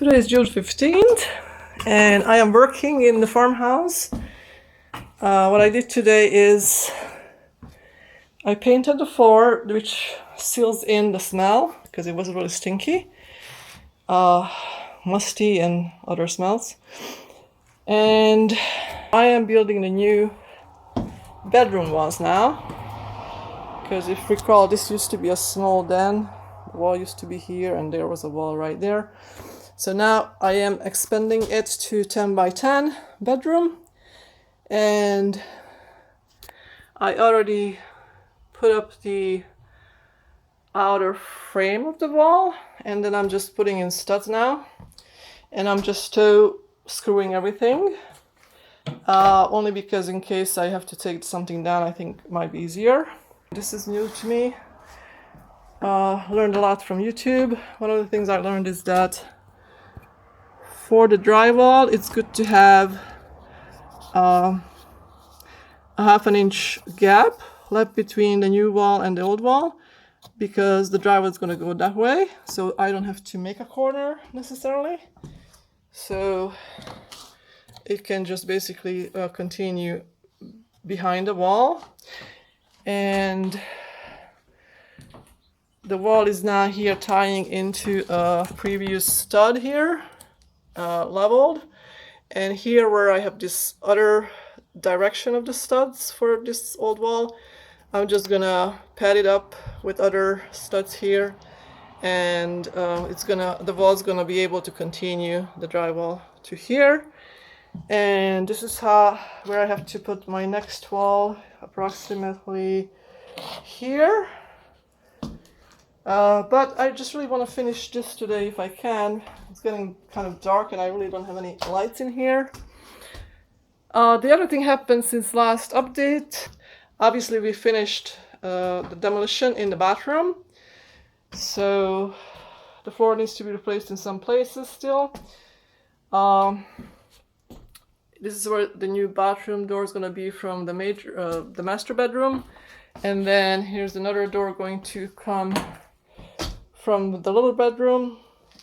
Today is June 15th and I am working in the farmhouse. What I did today is I painted the floor, which seals in the smell because it was really stinky, musty and other smells. And I am building the new bedroom walls now, because if you recall, this used to be a small den. The wall used to be here and there was a wall right there. So now I am expanding it to 10 by 10 bedroom, and I already put up the outer frame of the wall, and then I'm just putting in studs now, and I'm just screwing everything, only because in case I have to take something down, I think it might be easier. This is new to me. Learned a lot from YouTube. One of the things I learned is that for the drywall, it's good to have a half an inch gap left between the new wall and the old wall, because the drywall is going to go that way, so I don't have to make a corner necessarily. So it can just basically continue behind the wall, and the wall is now here tying into a previous stud here, leveled, and here where I have this other direction of the studs for this old wall, I'm just gonna pad it up with other studs here, and the wall's gonna be able to continue the drywall to here. And this is where I have to put my next wall, approximately here. But I just really want to finish this today if I can. It's getting kind of dark and I really don't have any lights in here. The other thing happened since last update. Obviously we finished the demolition in the bathroom. So the floor needs to be replaced in some places still. This is where the new bathroom door is going to be from the master bedroom. And then here's another door going to come from the little bedroom.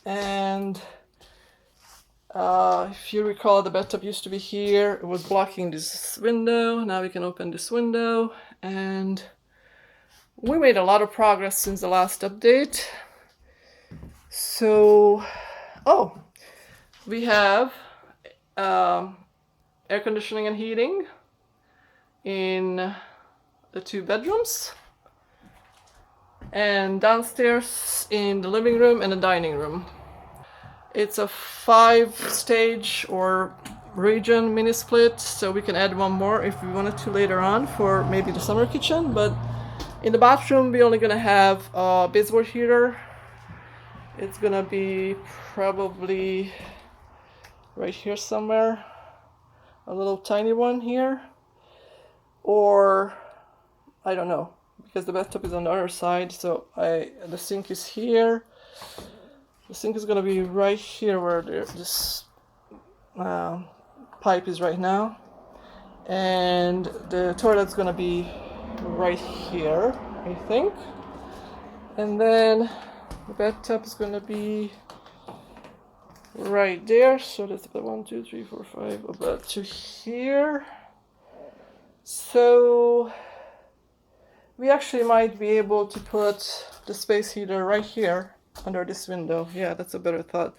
And if you recall, the bathtub used to be here. It was blocking this window. Now we can open this window, and we made a lot of progress since the last update. So, we have air conditioning and heating in the two bedrooms, and downstairs in the living room and the dining room. It's a 5-stage or region mini split, so we can add one more if we wanted to later on for maybe the summer kitchen. But in the bathroom, we're only gonna have a baseboard heater. It's gonna be probably right here somewhere, a little tiny one here, or I don't know, because the bathtub is on the other side. So the sink is here. The sink is gonna be right here where this pipe is right now, and the toilet's gonna be right here, I think. And then the bathtub is gonna be right there. So that's about 1, 2, 3, 4, 5, about to here. So we actually might be able to put the space heater right here under this window. Yeah, that's a better thought.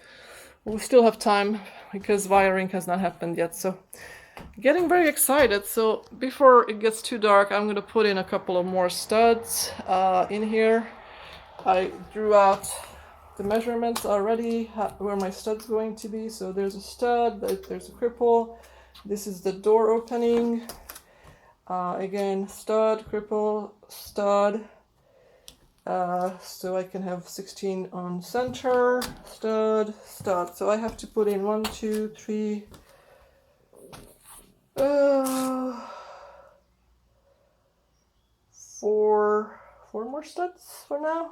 We still have time because wiring has not happened yet. So getting very excited. So before it gets too dark, I'm going to put in a couple of more studs in here. I drew out the measurements already, where my stud's going to be. So there's a stud, there's a cripple. This is the door opening. Again, stud, cripple, stud. So I can have 16 on center, stud, stud. So I have to put in 1, 2, 3, 4 more studs for now.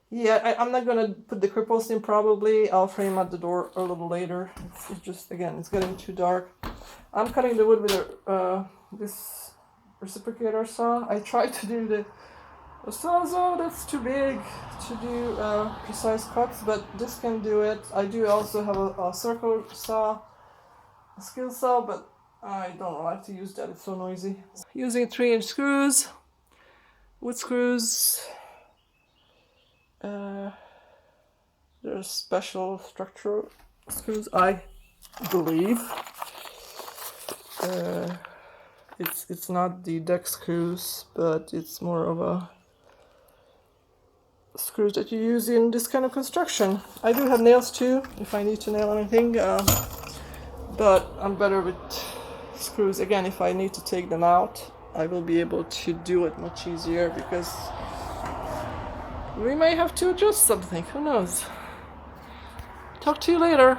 Yeah, I'm not gonna put the cripples in probably. I'll frame out the door a little later. It's just, again, it's getting too dark. I'm cutting the wood with this reciprocator saw. I tried to do A sawzall, that's too big to do precise cuts, but this can do it. I do also have a circle saw, a skill saw, but I don't like to use that, it's so noisy. Using 3-inch screws, wood screws. There's special structural screws, I believe. It's not the deck screws, but it's more of a screws that you use in this kind of construction. I do have nails too, if I need to nail anything, but I'm better with screws. Again, if I need to take them out, I will be able to do it much easier, because we may have to adjust something, who knows. Talk to you later.